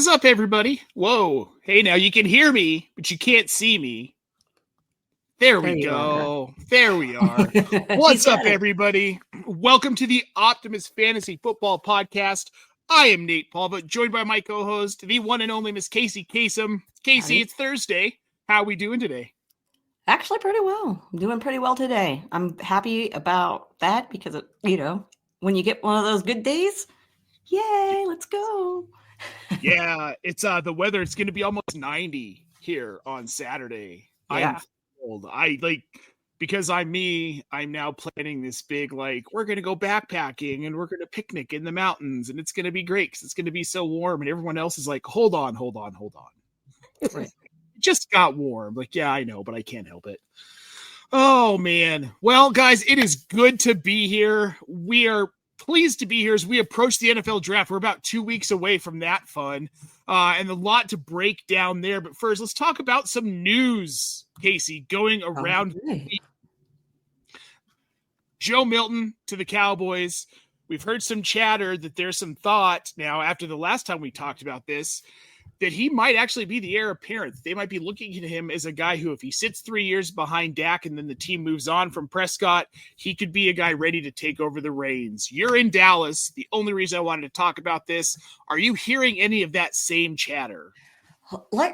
is up, everybody? Whoa. Hey, now you can hear me, but you can't see me. There we go. There we are. What's up, everybody? Welcome to the Optimus Fantasy Football Podcast. I am Nate Paul, but joined by my co-host, the one and only Miss Kacey Kasem. Kacey, It's Thursday. How are we doing today? Actually, pretty well. I'm doing pretty well today. I'm happy about that because, when you get one of those good days, yay, let's go. Yeah, it's the weather. It's going to be almost 90 here on Saturday. Yeah. I'm cold. Because I'm me, I'm now planning this big, we're going to go backpacking and we're going to picnic in the mountains and it's going to be great because it's going to be so warm. And everyone else is like, hold on. Right. It just got warm. Yeah, I know, but I can't help it. Oh, man. Well, guys, it is good to be here. We are pleased to be here as we approach the NFL draft. We're about 2 weeks away from that fun and a lot to break down there. But first, let's talk about some news, Kacey, going around. Okay. Joe Milton to the Cowboys. We've heard some chatter that there's some thought now after the last time we talked about this, that he might actually be the heir apparent. They might be looking at him as a guy who, if he sits 3 years behind Dak and then the team moves on from Prescott, he could be a guy ready to take over the reins. You're in Dallas. The only reason I wanted to talk about this, are you hearing any of that same chatter?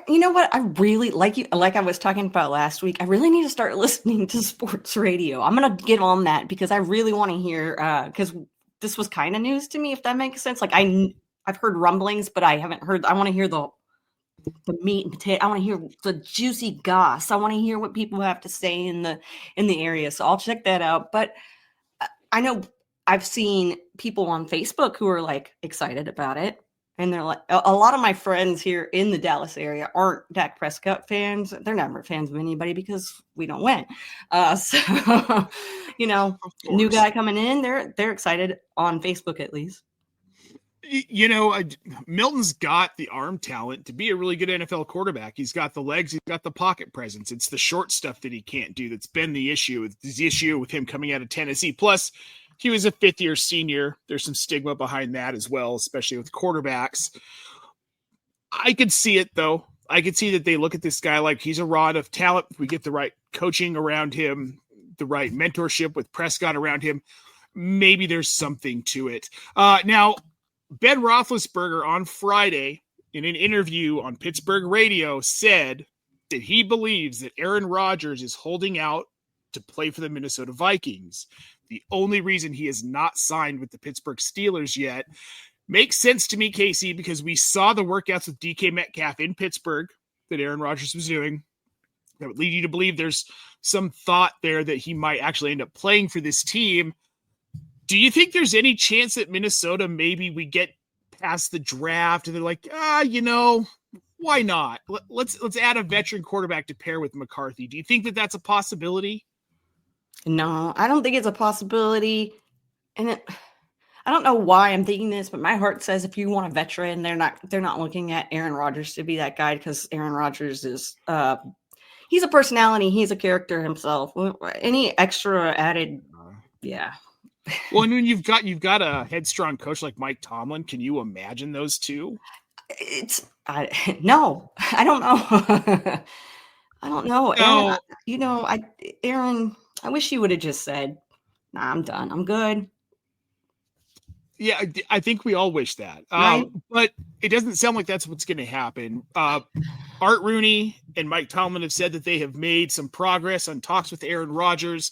You know what? I really like I was talking about last week. I really need to start listening to sports radio. I'm going to get on that because I really want to hear, because this was kind of news to me, if that makes sense. I've heard rumblings, but I haven't heard. I want to hear the meat and potato. I want to hear the juicy goss. I want to hear what people have to say in the area. So I'll check that out. But I know I've seen people on Facebook who are excited about it. And they're a lot of my friends here in the Dallas area aren't Dak Prescott fans. They're never fans of anybody because we don't win. So, new guy coming in, they're excited on Facebook at least. Milton's got the arm talent to be a really good NFL quarterback. He's got the legs. He's got the pocket presence. It's the short stuff that he can't do that's been the issue. It's the issue with him coming out of Tennessee. Plus, he was a fifth-year senior. There's some stigma behind that as well, especially with quarterbacks. I could see it, though. I could see that they look at this guy like he's a rod of talent. If we get the right coaching around him, the right mentorship with Prescott around him, maybe there's something to it. Now, Ben Roethlisberger on Friday in an interview on Pittsburgh radio said that he believes that Aaron Rodgers is holding out to play for the Minnesota Vikings. The only reason he is not signed with the Pittsburgh Steelers yet makes sense to me, Kacey, because we saw the workouts with DK Metcalf in Pittsburgh that Aaron Rodgers was doing. That would lead you to believe there's some thought there that he might actually end up playing for this team. Do you think there's any chance that Minnesota, maybe we get past the draft and they're like, why not? Let's add a veteran quarterback to pair with McCarthy. Do you think that that's a possibility? No, I don't think it's a possibility. And I don't know why I'm thinking this, but my heart says if you want a veteran, they're not looking at Aaron Rodgers to be that guy because Aaron Rodgers is he's a personality, he's a character himself. Any extra added, yeah. Well, and when you've got a headstrong coach like Mike Tomlin, can you imagine those two? No, I don't know. I don't know. No. Aaron, I wish you would have just said, nah, I'm done. I'm good. Yeah, I think we all wish that. Right? But it doesn't sound like that's what's going to happen. Art Rooney and Mike Tomlin have said that they have made some progress on talks with Aaron Rodgers.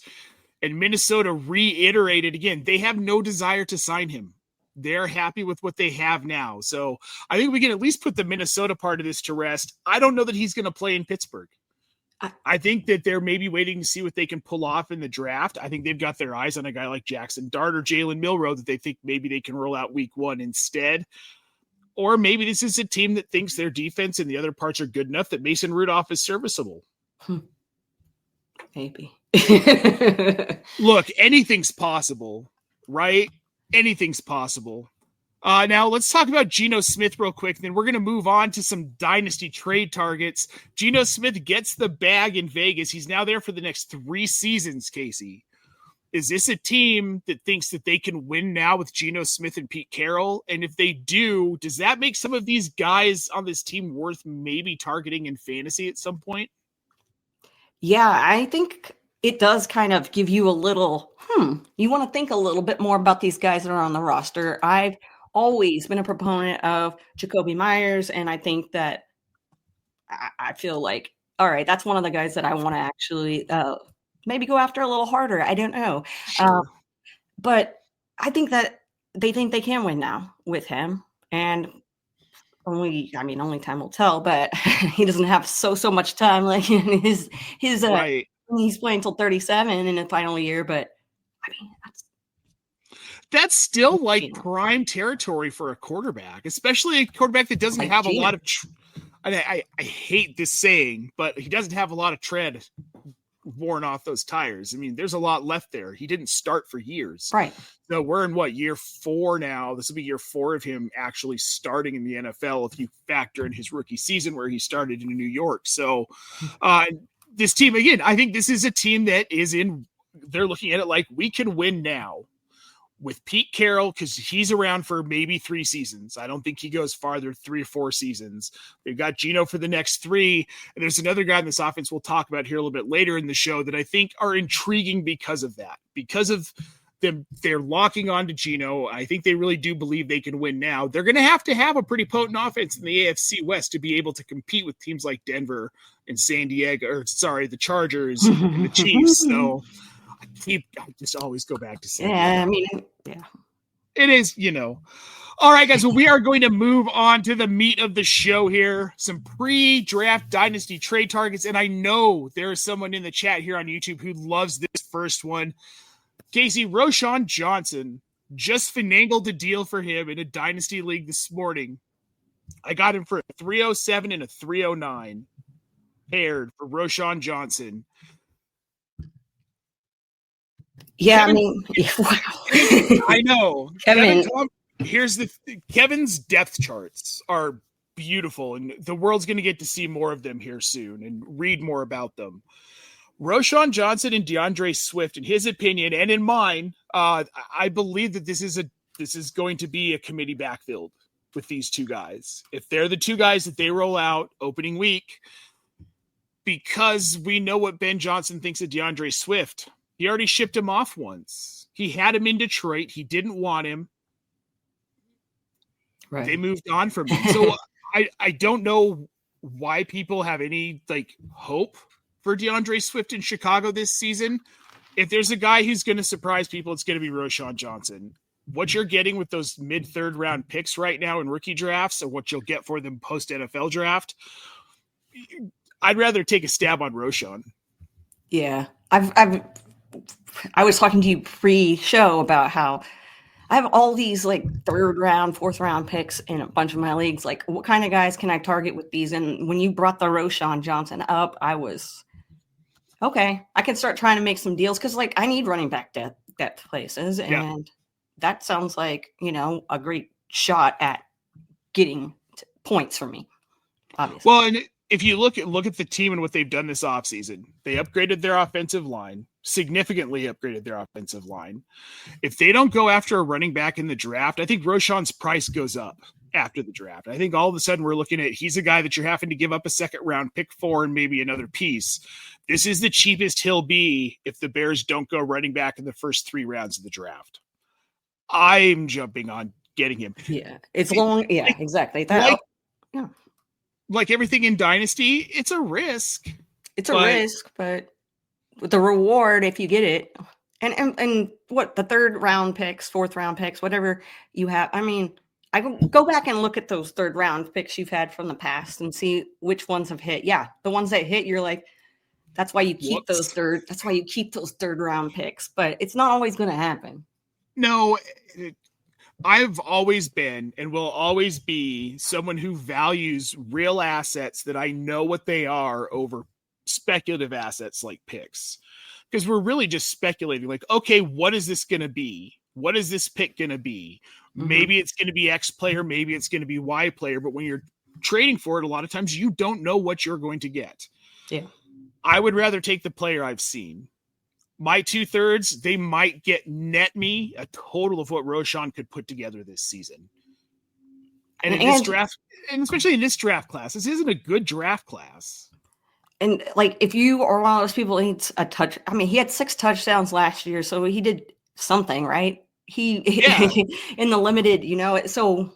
And Minnesota reiterated again, they have no desire to sign him. They're happy with what they have now. So I think we can at least put the Minnesota part of this to rest. I don't know that he's going to play in Pittsburgh. I think that they're maybe waiting to see what they can pull off in the draft. I think they've got their eyes on a guy like Jackson Dart or Jalen Milroe that they think maybe they can roll out week one instead. Or maybe this is a team that thinks their defense and the other parts are good enough that Mason Rudolph is serviceable. Maybe. Look, anything's possible, right? Anything's possible. Now let's talk about Geno Smith real quick. Then we're going to move on to some Dynasty trade targets. Geno Smith gets the bag in Vegas. He's now there for the next 3 seasons, Kacey. Is this a team that thinks that they can win now with Geno Smith and Pete Carroll? And if they do, does that make some of these guys on this team worth maybe targeting in fantasy at some point? Yeah, I think it does kind of give you a little, you want to think a little bit more about these guys that are on the roster. I've always been a proponent of Jacoby Myers, and I think that I feel like, all right, that's one of the guys that I want to actually maybe go after a little harder. I don't know. Sure. But I think that they think they can win now with him. And only time will tell, but he doesn't have so much time like in his right. He's playing until 37 in the final year, but I mean that's still like prime territory for a quarterback, especially a quarterback that doesn't have a lot of I hate this saying, but he doesn't have a lot of tread worn off those tires. I mean, there's a lot left there. He didn't start for years. Right. So we're in year 4 now. This will be year 4 of him actually starting in the NFL if you factor in his rookie season where he started in New York. So this team, again, I think this is a team that they're looking at it like we can win now with Pete Carroll because he's around for maybe 3 seasons. I don't think he goes farther, 3 or 4 seasons. They've got Geno for the next 3. And there's another guy in this offense we'll talk about here a little bit later in the show that I think are intriguing because of that. Because of them, they're locking on to Geno. I think they really do believe they can win now. They're going to have a pretty potent offense in the AFC West to be able to compete with teams like Denver and the Chargers and the Chiefs. So I just always go back to saying it is, All right, guys. Well, we are going to move on to the meat of the show here. Some pre-draft dynasty trade targets. And I know there is someone in the chat here on YouTube who loves this first one. Kacey, Roschon Johnson, just finagled a deal for him in a dynasty league this morning. I got him for a 307 and a 309 paired for Roschon Johnson. Yeah, wow. I know. Kevin's depth charts are beautiful, and the world's going to get to see more of them here soon and read more about them. Roschon Johnson and DeAndre Swift, in his opinion and in mine, I believe that this is going to be a committee backfield with these two guys. If they're the two guys that they roll out opening week, because we know what Ben Johnson thinks of DeAndre Swift. He already shipped him off once. He had him in Detroit. He didn't want him. Right. They moved on from him. So I don't know why people have any hope for DeAndre Swift in Chicago this season. If there's a guy who's going to surprise people, it's going to be Roschon Johnson. What you're getting with those mid-third round picks right now in rookie drafts and what you'll get for them post-NFL draft, I'd rather take a stab on Roschon. Yeah. I was talking to you pre-show about how I have all these third round, fourth round picks in a bunch of my leagues. What kind of guys can I target with these? And when you brought the Roschon Johnson up, I was okay. I can start trying to make some deals because I need running back depth places, and that sounds like a great shot at getting points for me. Obviously, well, and if you look at the team and what they've done this offseason, they upgraded their offensive line. Significantly upgraded their offensive line. If they don't go after a running back in the draft, I think Roschon's price goes up after the draft. I think all of a sudden we're looking at he's a guy that you're having to give up a second round pick for and maybe another piece. This is the cheapest he'll be if the Bears don't go running back in the first 3 rounds of the draft. I'm jumping on getting him. Yeah, it's long. Yeah, exactly. Like everything in Dynasty, it's a risk. It's a risk, but with the reward if you get it, and what the third round picks, fourth round picks, whatever you have. I mean, I go back and look at those third round picks you've had from the past and see which ones have hit. Yeah, the ones that hit, you're like, that's why you keep those third round picks. But it's not always going to happen. No, I've always been and will always be someone who values real assets that I know what they are over speculative assets like picks, because we're really just speculating okay, what is this going to be? What is this pick going to be? Mm-hmm. Maybe it's going to be X player, maybe it's going to be Y player, but when you're trading for it, a lot of times you don't know what you're going to get. Yeah. I would rather take the player I've seen. my 2/3, they might get me a total of what Roschon could put together this season. And in this draft, and especially in this draft class, this isn't a good draft class. And like, if you are one of those people who needs a touch, I mean, he had 6 touchdowns last year, so he did something, right? He in the limited, so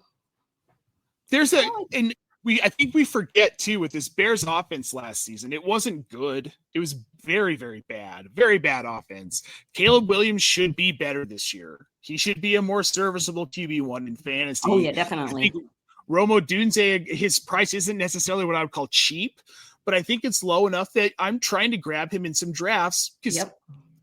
there's I think we forget too with this Bears offense last season, it wasn't good. It was very, very bad offense. Caleb Williams should be better this year. He should be a more serviceable QB1 in fantasy. Oh yeah, definitely. I think Romo Dunze, his price isn't necessarily what I would call cheap, but I think it's low enough that I'm trying to grab him in some drafts because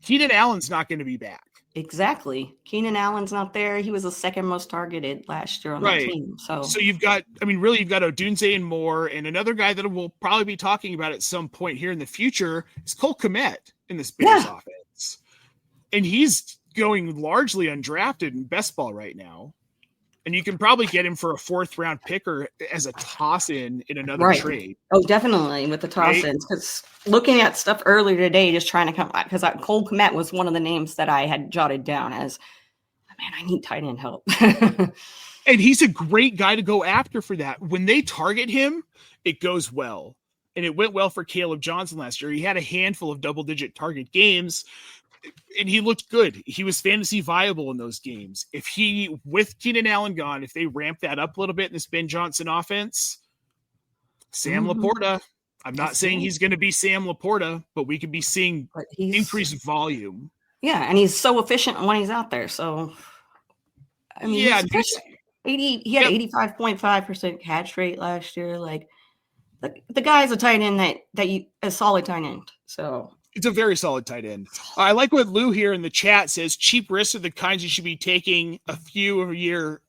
Keenan Allen's not going to be back. Exactly. Keenan Allen's not there. He was the second most targeted last year on that team. So you've got Odunze and Moore, and another guy that we'll probably be talking about at some point here in the future is Cole Kmet in this Bears offense. And he's going largely undrafted in Bestball right now. And you can probably get him for a 4th round pick or as a toss-in another trade. Oh, definitely with the toss-ins. Because looking at stuff earlier today, just trying to come back, because Cole Kmet was one of the names that I had jotted down as, man, I need tight end help. And he's a great guy to go after for that. When they target him, it goes well. And it went well for Caleb Johnson last year. He had a handful of double-digit target games, and he looked good. He was fantasy viable in those games. If with Keenan Allen gone, if they ramp that up a little bit in this Ben Johnson offense, Sam Laporta, I'm not saying he's going to be Sam Laporta, but we could be seeing increased volume. Yeah, and he's so efficient when he's out there. So, I mean, he had 85.5% catch rate last year. Like, the guy's a tight end a solid tight end. So it's a very solid tight end. I like what Lou here in the chat says. Cheap risks are the kinds you should be taking a few a year,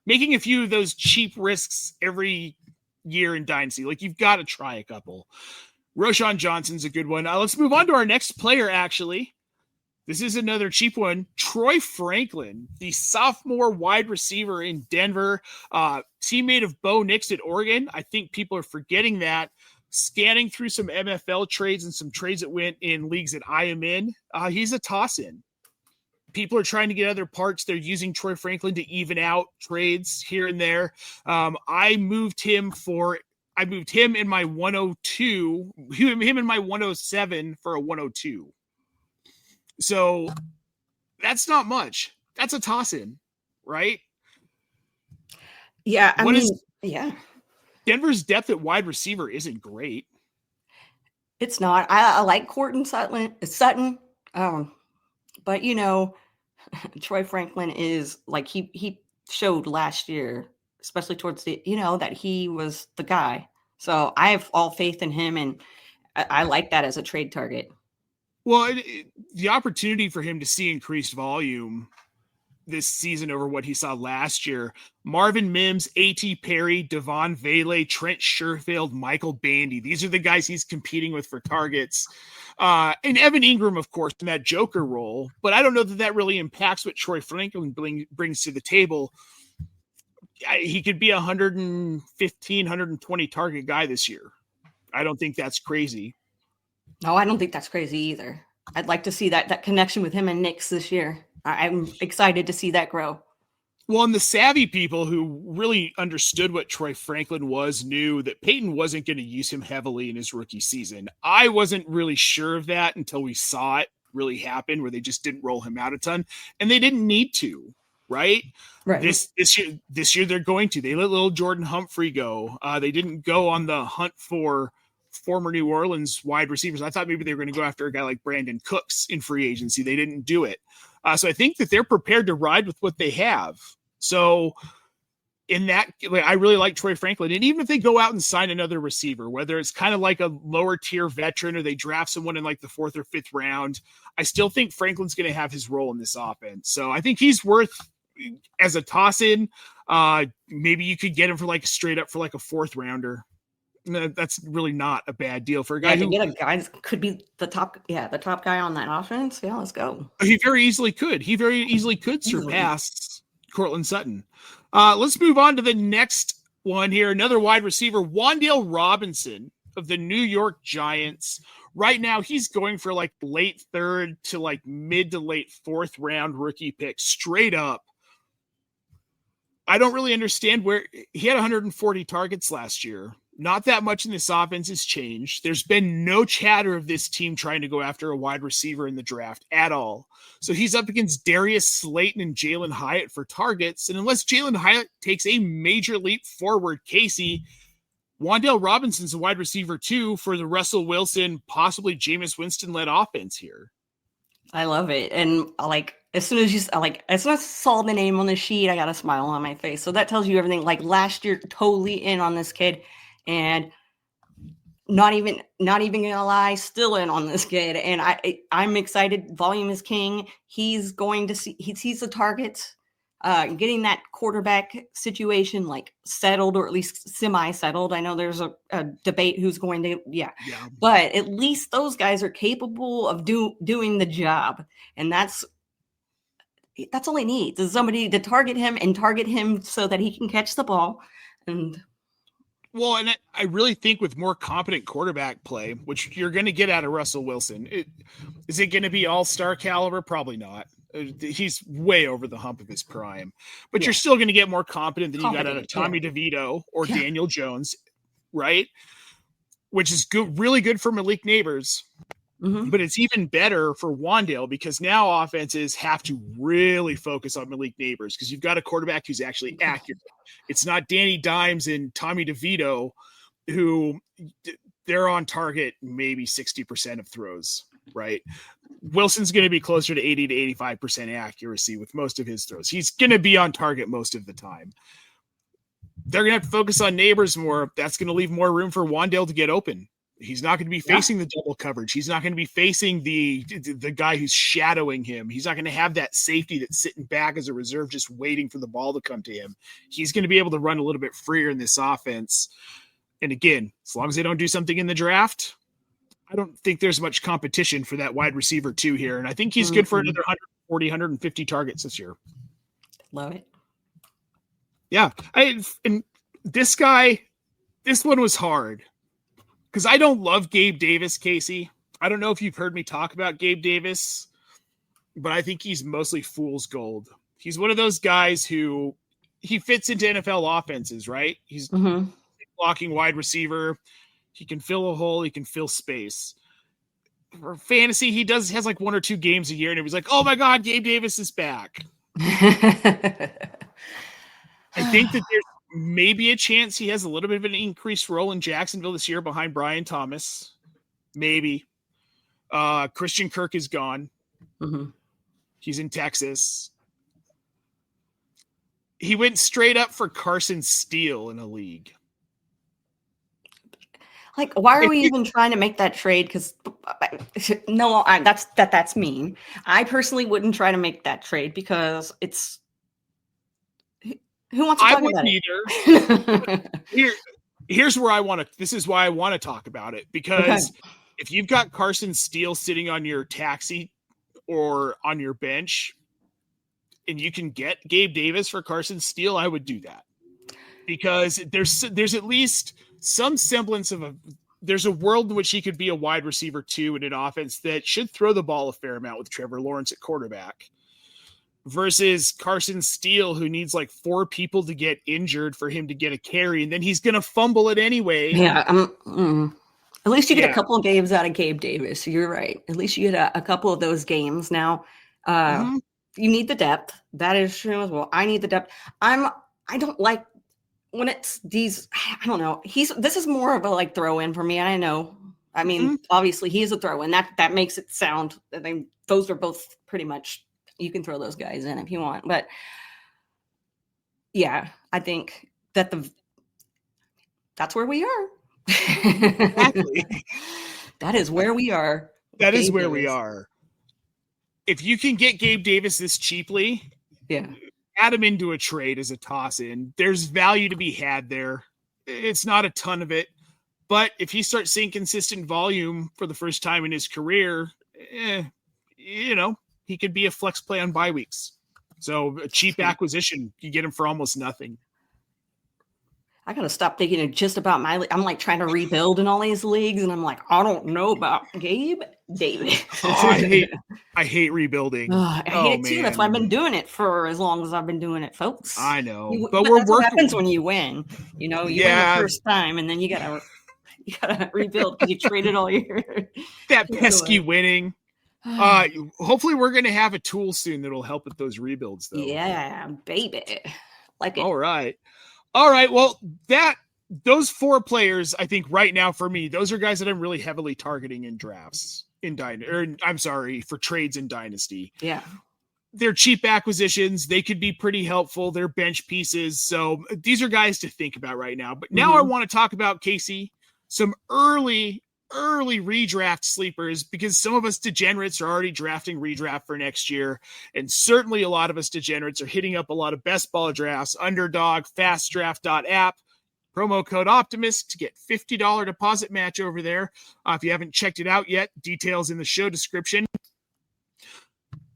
making a few of those cheap risks every year in Dynasty. Like, you've got to try a couple. Roschon Johnson's a good one. Let's move on to our next player, actually. This is another cheap one. Troy Franklin, the sophomore wide receiver in Denver, teammate of Bo Nix at Oregon. I think people are forgetting that. Scanning through some MFL trades and some trades that went in leagues that I am in, he's a toss-in. People are trying to get other parts. They're using Troy Franklin to even out trades here and there. I moved him in my 102, him in my 107 for a 102. So that's not much. That's a toss-in, right? Yeah, I mean, Denver's depth at wide receiver isn't great. It's not. I like Cortland Sutton. But Troy Franklin is like, he showed last year, especially towards the, that he was the guy. So I have all faith in him, and I like that as a trade target. Well, the opportunity for him to see increased volume this season over what he saw last year. Marvin Mims, A.T. Perry, Devon Vele, Trent Sherfield, Michael Bandy. These are the guys he's competing with for targets. And Evan Ingram, of course, in that Joker role. But I don't know that really impacts what Troy Franklin brings to the table. He could be 115, 120 target guy this year. I don't think that's crazy. No, I don't think that's crazy either. I'd like to see that connection with him and Nix this year. I'm excited to see that grow. Well, and the savvy people who really understood what Troy Franklin was knew that Peyton wasn't going to use him heavily in his rookie season. I wasn't really sure of that until we saw it really happen, where they just didn't roll him out a ton, and they didn't need to, right? This year they're going to. They let little Jordan Humphrey go. They didn't go on the hunt for former New Orleans wide receivers. I thought maybe they were going to go after a guy like Brandin Cooks in free agency. They didn't do it. So I think that they're prepared to ride with what they have. So in that, I really like Troy Franklin. And even if they go out and sign another receiver, whether it's kind of like a lower tier veteran or they draft someone in like the 4th or 5th round, I still think Franklin's going to have his role in this offense. So I think he's worth, as a toss-in, maybe you could get him for like straight up for like a 4th rounder. That's really not a bad deal for a guy. To get a guy that could be the top guy on that offense. Yeah, let's go. He very easily could surpass Cortland Sutton. Let's move on to the next one here. Another wide receiver, Wan'Dale Robinson of the New York Giants. right now he's going for like late third to like mid to late fourth round rookie pick straight up. I don't really understand where he had 140 targets last year. Not that much in this offense has changed. There's been no chatter of this team trying to go after a wide receiver in the draft at all. So he's up against Darius Slayton and Jalen Hyatt for targets. And unless Jalen Hyatt takes a major leap forward, Kacey, Wan'Dale Robinson's a wide receiver too for the Russell Wilson, possibly Jameis Winston led offense here. I love it. And like, as soon as I saw the name on the sheet, I got a smile on my face. So that tells you everything. Like last year, totally in on this kid, and not even gonna lie, still in on this kid. And I'm excited. Volume is king. He's going to see. He sees the targets. Getting that quarterback situation like settled, or at least semi-settled. I know there's a debate who's going to, but at least those guys are capable of doing the job, and that's all he needs is somebody to target him so that he can catch the ball. And I really think with more competent quarterback play, which you're going to get out of Russell Wilson, is it going to be all-star caliber? Probably not. He's way over the hump of his prime, but you're still going to get more competent than you got out of Tommy DeVito or Daniel Jones, right? Which is good, really good for Malik Neighbors, but it's even better for Wan'Dale because now offenses have to really focus on Malik Neighbors because you've got a quarterback who's actually accurate. It's not Danny Dimes and Tommy DeVito who they're on target maybe 60% of throws, right? Wilson's going to be closer to 80 to 85% accuracy with most of his throws. He's going to be on target most of the time. They're going to have to focus on Neighbors more. That's going to leave more room for Wan'Dale to get open. He's not going to be facing the double coverage. He's not going to be facing the guy who's shadowing him. He's not going to have that safety that's sitting back as a reserve just waiting for the ball to come to him. He's going to be able to run a little bit freer in this offense. And again, as long as they don't do something in the draft, I don't think there's much competition for that wide receiver too here. And I think he's good for another 140, 150 targets this year. Love it. Yeah. And this one was hard because I don't love Gabe Davis, Kacey. I don't know if you've heard me talk about Gabe Davis, but I think he's mostly fool's gold. He's one of those guys who he fits into NFL offenses, right? He's blocking wide receiver. He can fill a hole. He can fill space. For fantasy, he has like 1 or 2 games a year, and it was like, oh my God, Gabe Davis is back. I think that there's maybe a chance he has a little bit of an increased role in Jacksonville this year behind Brian Thomas. Maybe. Christian Kirk is gone. He's in Texas. He went straight up for Carson Steele in a league. Like, why are we even trying to make that trade? Because no, that's mean. I personally wouldn't try to make that trade because it's who wants to talk about it? Here's where I want to. This is why I want to talk about it because if you've got Carson Steele sitting on your taxi or on your bench, and you can get Gabe Davis for Carson Steele, I would do that because there's at least some semblance of there's a world in which he could be a wide receiver too in an offense that should throw the ball a fair amount with Trevor Lawrence at quarterback versus Carson Steele, who needs like 4 people to get injured for him to get a carry. And then he's going to fumble it anyway. Yeah. At least you get a couple of games out of Gabe Davis. You're right. At least you get a couple of those games. Now you need the depth. That is true as well. I need the depth. I don't like, when it's these, I don't know. This is more of a like throw in for me. I know. I mean, obviously he is a throw in. That makes it sound. I think those are both pretty much. You can throw those guys in if you want, but yeah, I think that that's where we are. Exactly. That is where we are. That is where we are. If you can get Gabe Davis this cheaply, add him into a trade as a toss-in. There's value to be had there. It's not a ton of it, but if he starts seeing consistent volume for the first time in his career, he could be a flex play on bye weeks. So a cheap acquisition, you get him for almost nothing. I gotta stop thinking just about my. I'm like trying to rebuild in all these leagues, and I'm like, I don't know about Gabe, David. I hate rebuilding. I hate it too. That's why I've been doing it for as long as I've been doing it, folks. I know, but that's what happens when you win. You know, you win the first time, and then you gotta rebuild because you traded all your that pesky winning. Hopefully, we're gonna have a tool soon that'll help with those rebuilds, though. Yeah, baby, like it. All right. Well, those 4 players, I think right now for me, those are guys that I'm really heavily targeting in drafts for trades in Dynasty. Yeah. They're cheap acquisitions. They could be pretty helpful. They're bench pieces. So these are guys to think about right now. But now I want to talk about, Kacey, some early redraft sleepers, because some of us degenerates are already drafting redraft for next year. And certainly a lot of us degenerates are hitting up a lot of best ball drafts, Underdog, FastDraft.app, promo code Optimus to get $50 deposit match over there. If you haven't checked it out yet, details in the show description.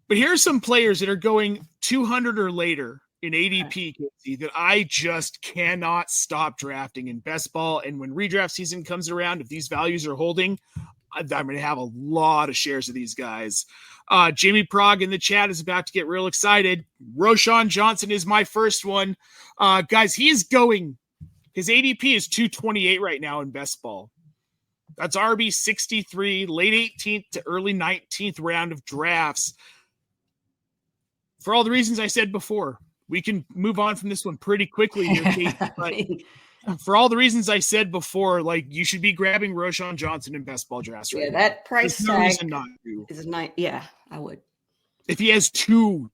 But here are some players that are going 200 or later in ADP, Kacey, that I just cannot stop drafting in best ball. And when redraft season comes around, if these values are holding, I'm going to have a lot of shares of these guys. Jimmy Prague in the chat is about to get real excited. Roschon Johnson is my first one. Guys, his ADP is 228 right now in best ball. That's RB 63, late 18th to early 19th round of drafts. For all the reasons I said before, we can move on from this one pretty quickly here, Kate. But for all the reasons I said before, like, you should be grabbing Roschon Johnson in best ball drafts right now. That price tag is not. Yeah, I would. If he has two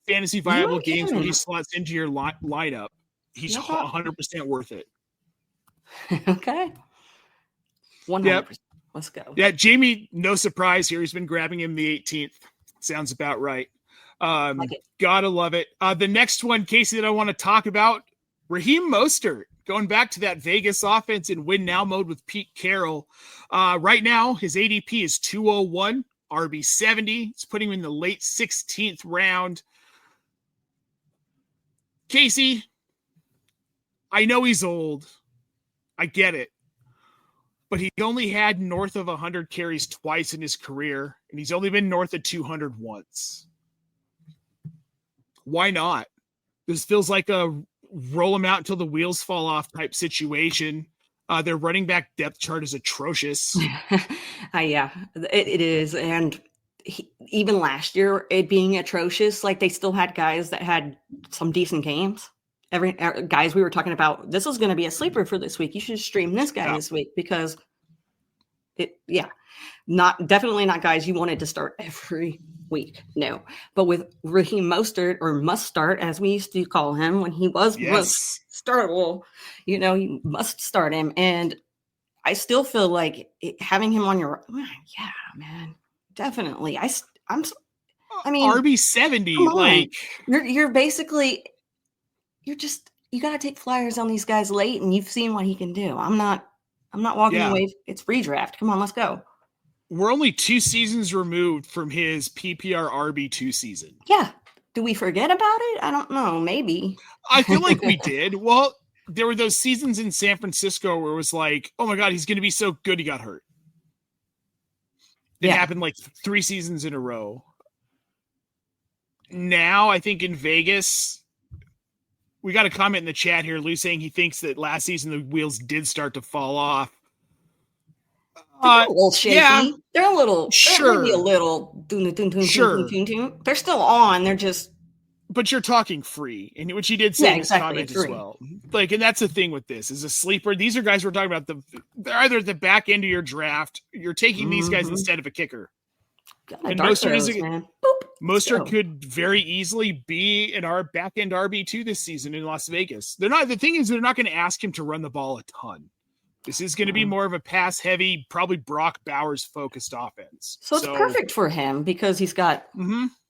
fantasy viable games where he slots into your lineup, he's 100% worth it. Okay. 100%. Yep. Let's go. Yeah, Jamie, no surprise here. He's been grabbing him the 18th. Sounds about right. Gotta love it. The next one, Kacey, that I want to talk about, Raheem Mostert, going back to that Vegas offense in win now mode with Pete Carroll. Right now, his ADP is 201, RB 70. It's putting him in the late 16th round. Kacey, I know he's old. I get it. But he only had north of 100 carries twice in his career, and he's only been north of 200 once. Why not? This feels like a roll him out until the wheels fall off type situation. Their running back depth chart is atrocious. Yeah, it is. And even last year, it being atrocious, like they still had guys that had some decent games. Guys we were talking about, this is going to be a sleeper for this week. You should stream this guy this week because definitely not guys you wanted to start every week. No, but with Raheem Mostert, or must start as we used to call him when he was startable, you must start him. And I still feel like having him on your, man, definitely. I mean, RB 70, like you're basically, you got to take flyers on these guys late, and you've seen what he can do. I'm not walking away. It's redraft. Come on, let's go. We're only 2 seasons removed from his PPR RB2 season. Yeah. Do we forget about it? I don't know. Maybe. I feel like we did. Well, there were those seasons in San Francisco where it was like, oh my God, he's going to be so good. He got hurt. It happened like 3 seasons in a row. Now, I think in Vegas, we got a comment in the chat here, Lou, saying he thinks that last season the wheels did start to fall off. They're a little shaky. Yeah, they're a little, sure. Maybe a little. Sure. They're still on. They're just. But you're talking free, and which he did say in his comment as well. Like, and that's the thing with this is a sleeper. These are guys we're talking about. They're either at the back end of your draft. You're taking these guys instead of a kicker. And Mostert could very easily be our back end RB2 this season in Las Vegas. They're not. The thing is, they're not going to ask him to run the ball a ton. This is going to be more of a pass-heavy, probably Brock Bowers-focused offense. So it's perfect for him because he's got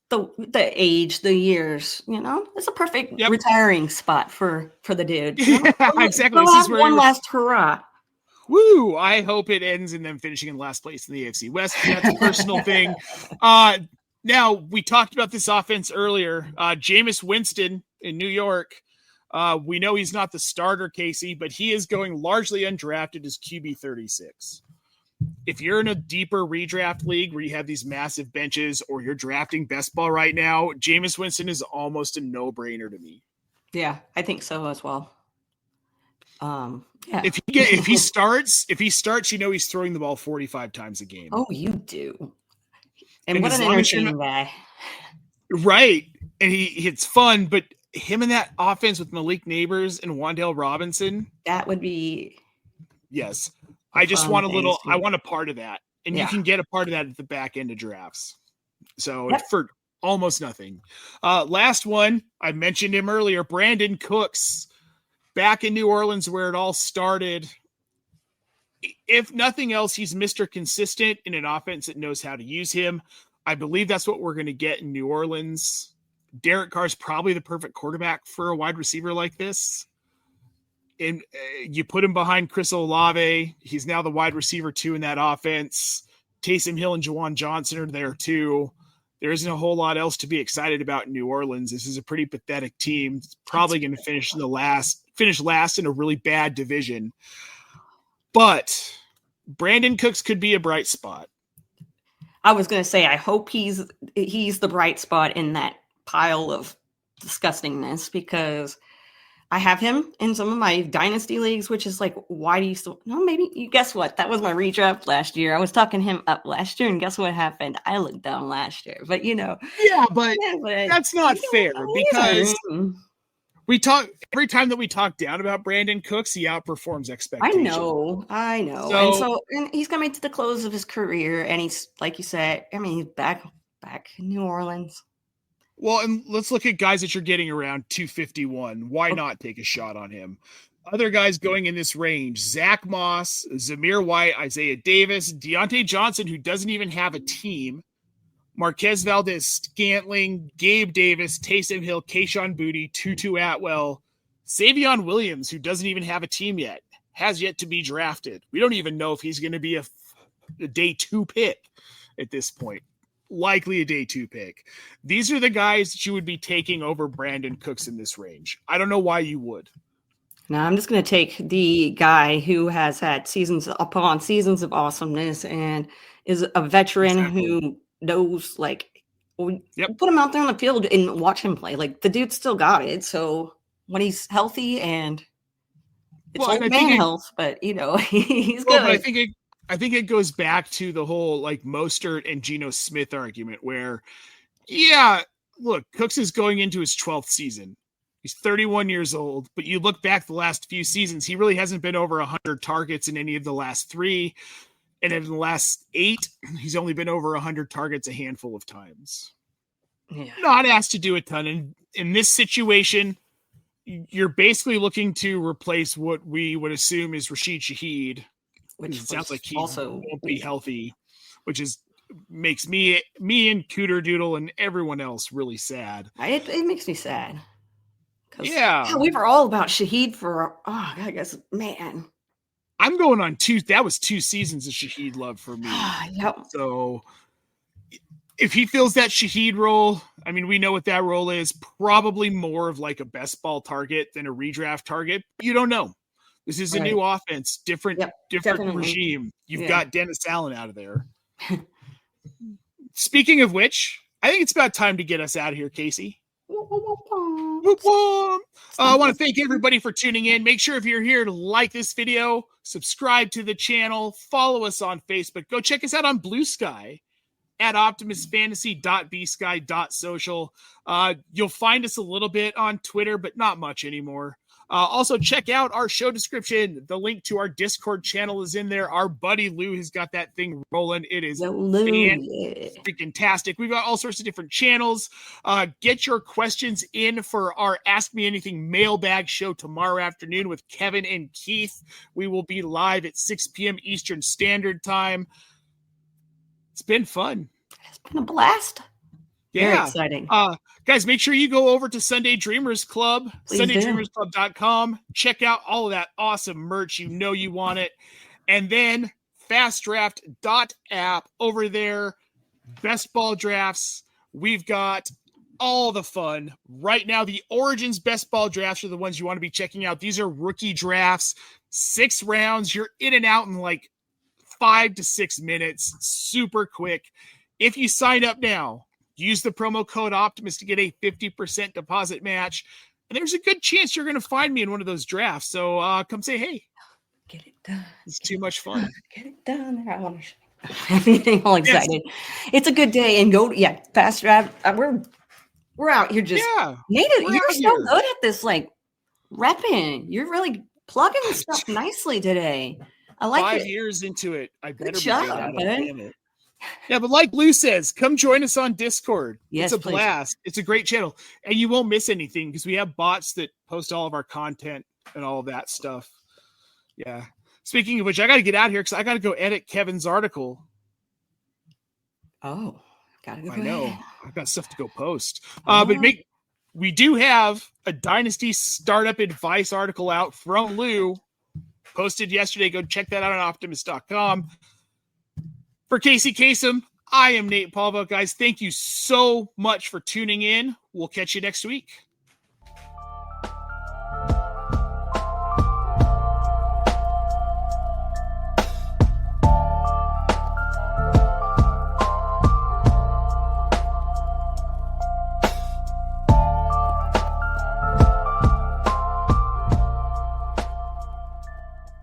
the age, the years. It's a perfect retiring spot for the dude. Yeah, exactly. This is where one last hurrah. Woo! I hope it ends in them finishing in last place in the AFC West. That's a personal thing. Now, we talked about this offense earlier. Jameis Winston in New York. We know he's not the starter, Kacey, but he is going largely undrafted as QB 36. If you're in a deeper redraft league where you have these massive benches or you're drafting best ball right now, Jameis Winston is almost a no-brainer to me. Yeah, I think so as well. Yeah. If he starts, you know he's throwing the ball 45 times a game. Oh, you do. And what an entertaining guy. Right. And it's fun, but him in that offense with Malik Neighbors and Wan'Dale Robinson. That would be. Yes. I just want I want a part of that. And you can get a part of that at the back end of drafts. So for almost nothing. Last one, I mentioned him earlier, Brandin Cooks, back in New Orleans where it all started. If nothing else, he's Mr. Consistent in an offense that knows how to use him. I believe that's what we're going to get in New Orleans. Derek Carr's probably the perfect quarterback for a wide receiver like this. And you put him behind Chris Olave. He's now the wide receiver 2 in that offense. Taysom Hill and Roschon Johnson are there too. There isn't a whole lot else to be excited about in New Orleans. This is a pretty pathetic team. It's probably going to finish last in a really bad division. But Brandin Cooks could be a bright spot. I was going to say, I hope he's the bright spot in that pile of disgustingness, because I have him in some of my Dynasty leagues, which is like, why do you still? No, maybe you guess what? That was my redraft last year. I was talking him up last year, and guess what happened? I looked down last year, but but that's not fair, because we talk every time that we talk down about Brandin Cooks, he outperforms expectations. I know. And he's coming to the close of his career, and he's, like you said, I mean, he's back in New Orleans. Well, and let's look at guys that you're getting around 251. Why not take a shot on him? Other guys going in this range: Zach Moss, Zamir White, Isaiah Davis, Deontay Johnson, who doesn't even have a team, Marquez Valdez-Scantling, Gabe Davis, Taysom Hill, Kayshon Boutte, Tutu Atwell, Savion Williams, who doesn't even have a team yet, has yet to be drafted. We don't even know if he's going to be a day 2 pick at this point. Likely a day 2 pick. These are the guys that you would be taking over Brandin Cooks in this range. I don't know why you would. Now I'm just going to take the guy who has had seasons upon seasons of awesomeness and is a veteran who knows, like, put him out there on the field and watch him play. Like, the dude's still got it. So when he's healthy, and it's old man health, but he's good. But I think it goes back to the whole like Mostert and Geno Smith argument where, look, Cooks is going into his 12th season. He's 31 years old, but you look back the last few seasons, he really hasn't been over 100 targets in any of the last 3. And in the last 8, he's only been over 100 targets a handful of times. Yeah. Not asked to do a ton. And in this situation, you're basically looking to replace what we would assume is Rashid Shaheed, which sounds like he also won't be healthy, which makes me and Cooter Doodle and everyone else really sad. It makes me sad. We were all about Shaheed for, I guess, man. I'm going on 2. That was 2 seasons of Shaheed love for me. Yep. So if he fills that Shaheed role, I mean, we know what that role is. Probably more of like a best ball target than a redraft target. You don't know. This is a new offense, different regime. You've got Dennis Allen out of there. Speaking of which, I think it's about time to get us out of here, Kacey. I want to thank everybody for tuning in. Make sure if you're here to like this video, subscribe to the channel, follow us on Facebook. Go check us out on Blue Sky at optimusfantasy.bsky.social. You'll find us a little bit on Twitter, but not much anymore. Also, check out our show description. The link to our Discord channel is in there. Our buddy Lou has got that thing rolling. It is freaking-tastic. We've got all sorts of different channels. Get your questions in for our Ask Me Anything mailbag show tomorrow afternoon with Kevin and Keith. We will be live at 6 p.m. Eastern Standard Time. It's been fun. It's been a blast. Yeah. Very exciting. Guys, make sure you go over to Sunday Dreamers Club, sundaydreamersclub.com. Check out all of that awesome merch. You know you want it. And then FastDraft.app over there. Best ball drafts. We've got all the fun. Right now, the Origins best ball drafts are the ones you want to be checking out. These are rookie drafts, 6 rounds. You're in and out in like 5 to 6 minutes, super quick. If you sign up now, use the promo code Optimus to get a 50% deposit match. And there's a good chance you're going to find me in one of those drafts. So come say, hey, Get it done. it's too much fun. Get it done. I want to everything all excited. Yes. It's a good day. And go, FastDraft. We're out here just, Nate, you're so good at this, like, repping. You're really plugging the stuff nicely today. I like 5 it. years into it. I better good job, be damn it. Yeah, but like Lou says, come join us on Discord. Yes, it's a blast. It's a great channel. And you won't miss anything because we have bots that post all of our content and all of that stuff. Yeah. Speaking of which, I got to get out here because I got to go edit Kevin's article. Oh, got to go. I know. I've got stuff to go post. But we do have a Dynasty startup advice article out from Lou. Posted yesterday. Go check that out on Optimus.com. For Casey Kasem, I am Nate Palvo. Guys, thank you so much for tuning in. We'll catch you next week.